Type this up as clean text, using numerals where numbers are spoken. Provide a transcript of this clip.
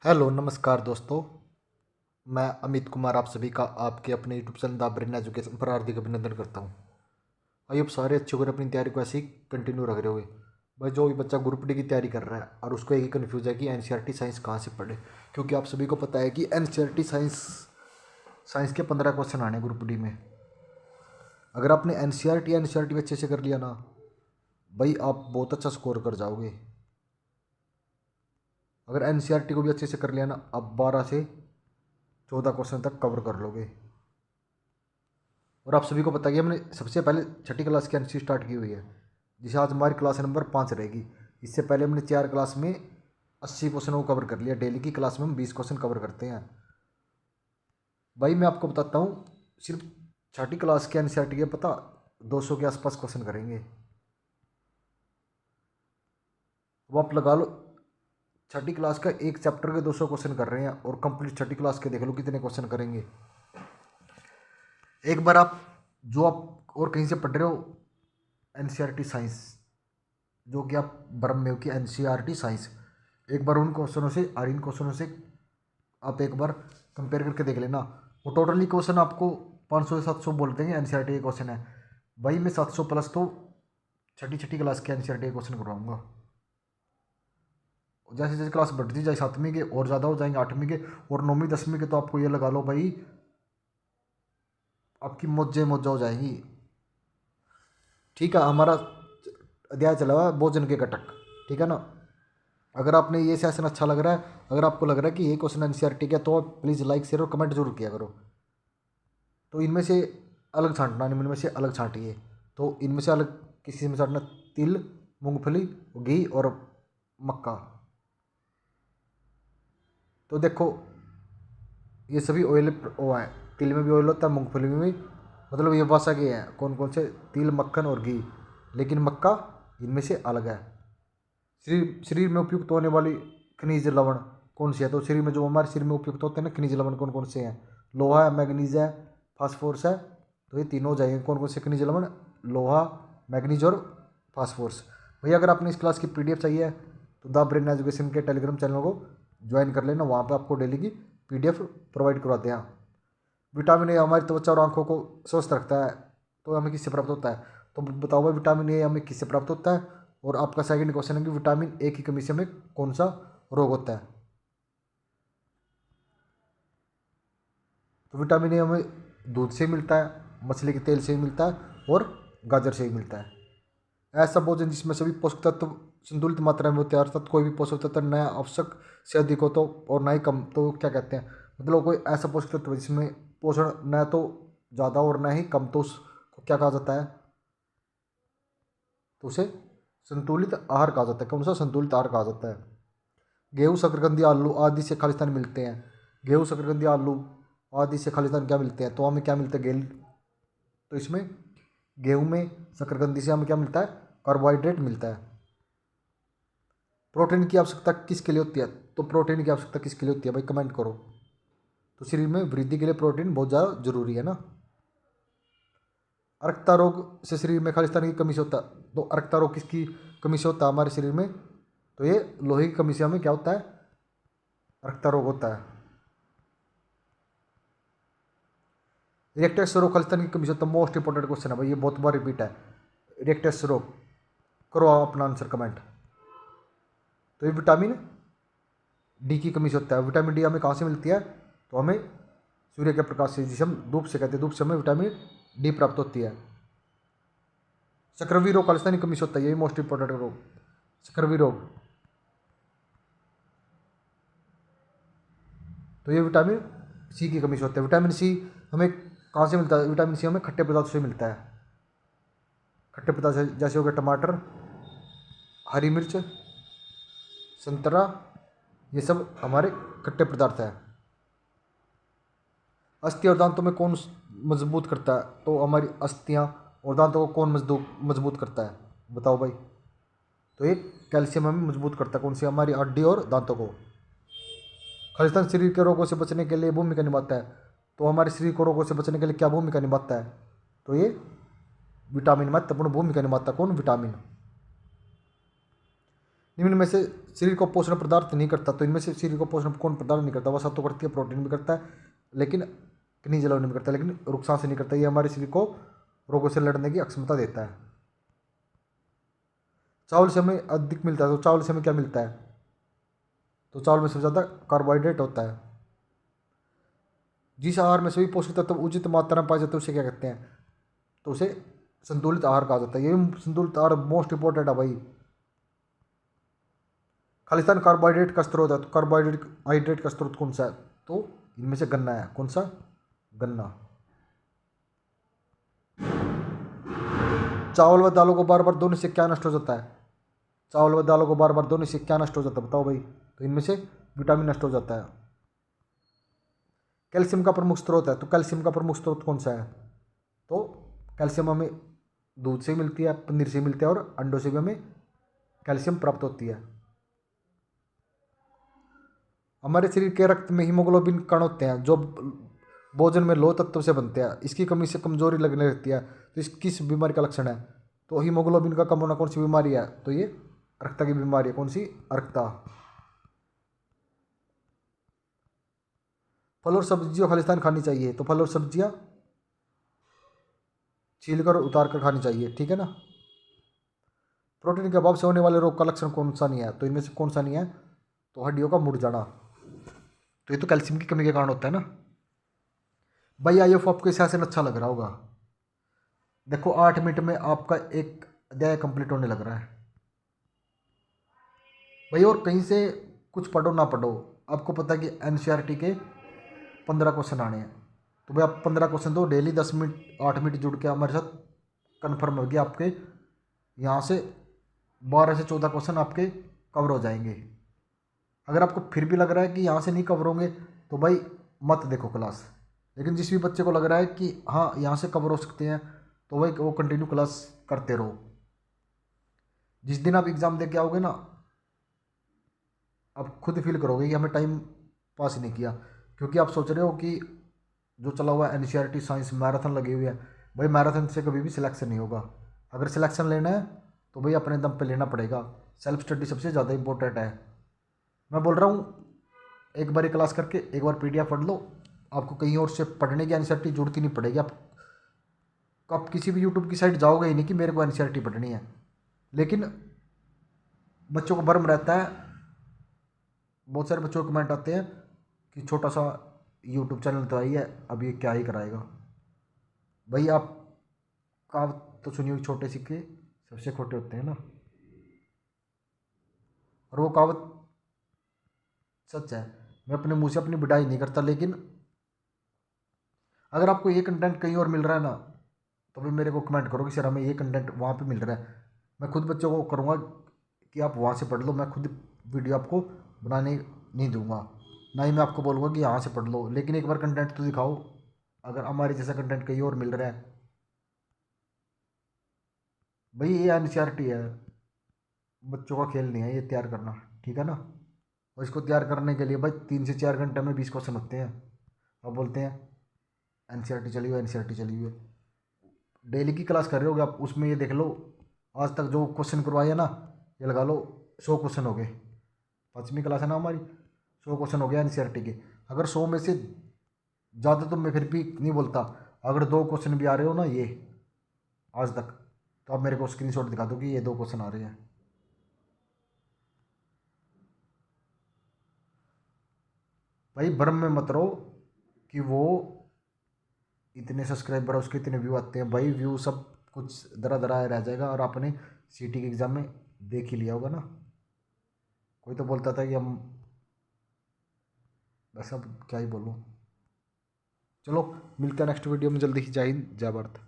Hello नमस्कार दोस्तों। मैं अमित कुमार आप सभी का आपके अपने YouTube channel the brain education पर हार्दिक अभिनंदन करता हूँ। आइए आप सारे अच्छे होकर अपनी तैयारी को ऐसे ही कंटिन्यू रख रहे हुए भाई। जो भी बच्चा ग्रुप डी की तैयारी कर रहा है और उसको एक ही कन्फ्यूज है कि एनसीईआरटी साइंस कहाँ से पढ़े, क्योंकि आप सभी को पता है कि एनसीईआरटी साइंस साइंस के 15 क्वेश्चन आने ग्रुप डी में। अगर आपने एनसीईआरटी अच्छे से कर लिया ना भाई, आप बहुत अच्छा स्कोर कर जाओगे। अगर एनसीईआरटी को भी अच्छे से कर लिया ना, आप 12 से 14 क्वेश्चन तक कवर कर लोगे। और आप सभी को पता है कि हमने सबसे पहले छठी क्लास की एनसी स्टार्ट की हुई है, जिसे आज हमारी क्लास नंबर 5 रहेगी। इससे पहले हमने 4 क्लास में 80 क्वेश्चन को कवर कर लिया। डेली की क्लास में हम 20 क्वेश्चन कवर करते हैं। भाई मैं आपको बताता हूँ, सिर्फ छठी क्लास के एनसीईआरटी के पता 200 के आसपास क्वेश्चन करेंगे। वो आप लगा लो, छठी क्लास का एक चैप्टर के 200 क्वेश्चन कर रहे हैं और कंप्लीट छठी क्लास के देख लो कितने क्वेश्चन करेंगे। एक बार आप जो आप और कहीं से पढ़ रहे हो एनसीईआरटी साइंस, जो कि आप ब्रह्म में हो कि एनसीईआरटी साइंस, एक बार उन क्वेश्चनों से और इन क्वेश्चनों से आप एक बार कंपेयर करके देख लेना। वो टोटली क्वेश्चन आपको 500 से 700 बोल देंगे एनसीईआरटी के क्वेश्चन है। भाई मैं 700 प्लस तो छठी छठी क्लास के एनसीईआरटी के क्वेश्चन करवाऊंगा। जैसे जैसे क्लास बढ़ती जाए 7वीं के और ज़्यादा हो जाएंगे, 8वीं के और 9वीं 10वीं के तो आपको ये लगा लो भाई, आपकी मौजें मौजा हो जाएंगी। ठीक है, हमारा अध्याय चला हुआ है भोजन के घटक, ठीक है ना। अगर आपने ये सेशन अच्छा लग रहा है, अगर आपको लग रहा है कि ये क्वेश्चन एनसीईआरटी का, तो प्लीज़ लाइक शेयर और कमेंट जरूर किया करो। तो इनमें से अलग छांटना, इनमें से अलग छांटिए। तो इनमें से अलग किसी में छांटना तिल, मूंगफली, घी और मक्का। तो देखो ये सभी ऑयल वो है, तिल में भी ऑयल होता है, मूंगफली में भी। मतलब ये वसा के हैं कौन कौन से, तिल, मक्खन और घी। लेकिन मक्का इनमें से अलग है। शरीर शरीर में उपयुक्त होने वाली खनिज लवण कौन सी है? तो शरीर में जो हमारे शरीर में उपयुक्त होते हैं ना खनिज लवण, कौन कौन से हैं? लोहा है, मैग्नीज है, फास्फोरस है। तो ये तीनों हो जाएंगे। कौन कौन से खनिज लवण? लोहा, मैग्नीज और फास्फोरस। भैया अगर आपने इस क्लास की पीडीएफ चाहिए तो द ब्रेन एजुकेशन के टेलीग्राम चैनल को ज्वाइन कर लेना। वहाँ पर आपको डेली की पीडीएफ प्रोवाइड करवाते हैं। विटामिन ए हमारी त्वचा और आंखों को स्वस्थ रखता है। तो हमें किससे प्राप्त होता है? तो बताओ भाई, विटामिन ए हमें किससे प्राप्त होता है? और आपका सेकंड क्वेश्चन है कि विटामिन ए की कमी से हमें कौन सा रोग होता है? तो विटामिन ए हमें दूध से मिलता है, मछली के तेल से भी मिलता है और गाजर से भी मिलता है। ऐसा भोजन जिसमें सभी पोषक तत्व संतुलित मात्रा में होते हैं, अर्थात कोई भी पोषक तत्व न आवश्यक से अधिक हो तो और ना ही कम, तो क्या कहते हैं? मतलब कोई ऐसा पोषक तत्व जिसमें पोषण न तो ज़्यादा और न ही कम, तो उसको क्या कहा जाता है? तो उसे संतुलित आहार कहा जाता है। कौन सा संतुलित आहार कहा जाता है? गेहूँ, शकरकंदी, आलू आदि से खालिस्तान मिलते हैं। गेहूँ, शकरकंदी, आलू आदि से खालिस्तान क्या मिलते हैं? तो हमें क्या मिलता है? गेल। तो इसमें गेहूँ में, शकरकंदी से हमें क्या मिलता है? कार्बोहाइड्रेट मिलता है। प्रोटीन की आवश्यकता किसके लिए होती है? तो प्रोटीन की आवश्यकता किसके लिए होती है भाई, कमेंट करो। तो शरीर में वृद्धि के लिए प्रोटीन बहुत ज़्यादा जरूरी है ना। अर्कता रोग से शरीर में खालिस्तान की कमी से होता है। तो अर्कता रोग किसकी कमी से होता है हमारे शरीर में? तो ये लोहे की कमी से हमें क्या होता है? अर्कता रोग होता है। रिएक्टेस रोग खालिस्तान की कमी से होता है। मोस्ट इंपॉर्टेंट क्वेश्चन है भाई, ये बहुत बार रिपीट है। रिएक्टेस रोग करो आप अपना आंसर कमेंट। तो ये विटामिन डी की कमी से होता है। विटामिन डी हमें कहाँ से मिलती है? तो हमें सूर्य के प्रकाश से, जिसे हम धूप से कहते हैं, धूप से हमें विटामिन डी प्राप्त होती है। सक्रिय रोग खालिस्तान की कमी से होता है, यही मोस्ट इंपॉर्टेंट रोग, सक्रिय रोग। तो ये विटामिन सी की कमी से होता है। विटामिन सी हमें कहाँ से मिलता है? विटामिन सी हमें खट्टे पदार्थों से मिलता है। खट्टे पदार्थ जैसे हो गए टमाटर, हरी मिर्च, संतरा, ये सब हमारे खट्टे पदार्थ हैं। अस्थि और दांतों में कौन मजबूत करता है? तो हमारी अस्थियां और दांतों को कौन मजबूत करता है? बताओ भाई। तो ये कैल्शियम हमें मजबूत करता है। कौन सी? हमारी हड्डी और दांतों को। खालिस्तान शरीर के रोगों से बचने के लिए भूमिका निभाता है। तो हमारे शरीर को रोगों से बचने के लिए क्या भूमिका निभाता है? तो ये विटामिन महत्वपूर्ण भूमिका निभाता है। कौन? विटामिन। निम्न में से शरीर को पोषण पदार्थ नहीं करता, तो इनमें से शरीर को पोषण कौन पदार्थ नहीं करता? वसा तो करती है, प्रोटीन भी करता है, लेकिन खनिज लवण भी करता है, लेकिन नुकसान से नहीं करता। ये हमारे शरीर को रोगों से लड़ने की अक्षमता देता है। चावल से हमें अधिक मिलता है, तो चावल से हमें क्या मिलता है? तो चावल में सबसे ज़्यादा कार्बोहाइड्रेट होता है। जिस आहार में सभी पोषक तत्व उचित मात्रा में पाए जाते हैं उसे क्या कहते हैं? तो उसे संतुलित आहार कहा जाता है। ये भी संतुलित आहार मोस्ट इंपॉर्टेंट है भाई। खालिस्तान कार्बोहाइड्रेट का स्रोत है, तो कार्बोहाइड्रेट का स्रोत कौन सा है? तो इनमें से गन्ना है। कौन सा? गन्ना। चावल व दालों को बार बार धोने से क्या नष्ट हो जाता है? चावल व दालों को बार बार धोने से क्या नष्ट हो जाता है? बताओ भाई। तो इनमें से विटामिन नष्ट हो जाता है। कैल्शियम का प्रमुख स्रोत है, तो कैल्शियम का प्रमुख स्रोत कौन सा है? तो कैल्शियम हमें दूध से मिलती है, पनीर से मिलती है, और अंडों से भी हमें कैल्शियम प्राप्त होती है। हमारे शरीर के रक्त में हीमोग्लोबिन कण होते हैं जो भोजन में लोह तत्व से बनते हैं। इसकी कमी से कमजोरी लगने लगती है, तो इस किस बीमारी का लक्षण है? तो हीमोग्लोबिन का कम होना कौन सी बीमारी है? तो ये अर्कता की बीमारी है। कौन सी? अर्कता। फल और सब्जियों खालिस्तान खानी चाहिए, तो फल और सब्जियां छील कर उतार कर खानी चाहिए, ठीक है ना। प्रोटीन के अभाव से होने वाले रोग का लक्षण कौन सा नहीं है? तो इनमें से कौन सा नहीं है? तो हड्डियों का मुड़ जाना। तो ये तो कैल्शियम की कमी के कारण होता है ना भाई। आई एफ आपको इस सेशन अच्छा लग रहा होगा। देखो 8 मिनट में आपका एक अध्याय कंप्लीट होने लग रहा है भाई। और कहीं से कुछ पढ़ो ना पढ़ो, आपको पता है कि एनसीईआरटी के 15 क्वेश्चन आने हैं। तो भाई आप 15 क्वेश्चन दो डेली, 10 मिनट 8 मिनट जुड़ के हमारे साथ कन्फर्म होगी आपके यहाँ से 12 से 14 क्वेश्चन आपके कवर हो जाएंगे। अगर आपको फिर भी लग रहा है कि यहाँ से नहीं कवर होंगे तो भाई मत देखो क्लास। लेकिन जिस भी बच्चे को लग रहा है कि हाँ यहाँ से कवर हो सकते हैं तो भाई वो कंटिन्यू क्लास करते रहो। जिस दिन आप एग्ज़ाम दे के आओगे ना, आप खुद फील करोगे कि हमें टाइम पास नहीं किया, क्योंकि आप सोच रहे हो कि जो चला हुआ एनसीईआरटी साइंस मैराथन लगी हुई है। भाई मैराथन से कभी भी सिलेक्शन नहीं होगा। अगर सिलेक्शन लेना है तो भाई अपने दम पे लेना पड़ेगा। सेल्फ स्टडी सबसे ज़्यादा इंपॉर्टेंट है। मैं बोल रहा हूँ एक बार क्लास करके एक बार पीडीएफ पढ़ लो, आपको कहीं और से पढ़ने की एनसीईआरटी जरूरत ही नहीं पड़ेगी। आप किसी भी यूट्यूब की साइट जाओगे ही नहीं कि मेरे को एनसीईआरटी पढ़नी है। लेकिन बच्चों को भ्रम रहता है, बहुत सारे बच्चों को कमेंट आते हैं कि छोटा सा यूट्यूब चैनल तो आई है, अब ये क्या ही कराएगा। भाई आप कहावत तो सुनी होगी, छोटे सिक्के सबसे खोटे होते हैं ना। और वो कहावत सच है। मैं अपने मुंह से अपनी बिडाई नहीं करता, लेकिन अगर आपको ये कंटेंट कहीं और मिल रहा है ना तो फिर मेरे को कमेंट करो कि सर हमें ये कंटेंट वहाँ पे मिल रहा है। मैं खुद बच्चों को करूँगा कि आप वहाँ से पढ़ लो। मैं खुद वीडियो आपको बनाने नहीं दूंगा, ना ही मैं आपको बोलूँगा कि यहाँ से पढ़ लो। लेकिन एक बार कंटेंट तो दिखाओ। अगर हमारे जैसा कंटेंट कहीं और मिल रहा है, भाई ये एनसीईआरटी है, बच्चों का खेल नहीं है ये तैयार करना, ठीक है ना। और इसको तैयार करने के लिए भाई 3 से 4 घंटे में 20 क्वेश्चन होते हैं। अब बोलते हैं एनसीईआरटी चली हुई, एनसीईआरटी चली हुई है। डेली की क्लास कर रहे होगे आप, उसमें ये देख लो आज तक जो क्वेश्चन करवाए ना, ये लगा लो 100 क्वेश्चन हो गए। 5वीं क्लास है ना हमारी, 100 क्वेश्चन हो गया एनसीईआरटी के। अगर 100 में से ज़्यादा तो मैं फिर भी नहीं बोलता, अगर 2 क्वेश्चन भी आ रहे हो ना ये आज तक, तो आप मेरे को स्क्रीनशॉट दिखा दो कि ये 2 क्वेश्चन आ रहे हैं। भाई भ्रम में मत रहो कि वो इतने सब्सक्राइबर है उसके इतने व्यू आते हैं। भाई व्यू सब कुछ दरा दरा रह जाएगा। और आपने सीटी के एग्ज़ाम में देख ही लिया होगा ना, कोई तो बोलता था कि हम, बस अब क्या ही बोलूँ। चलो मिलते हैं नेक्स्ट वीडियो में जल्दी ही। जय हिंद, जय भारत।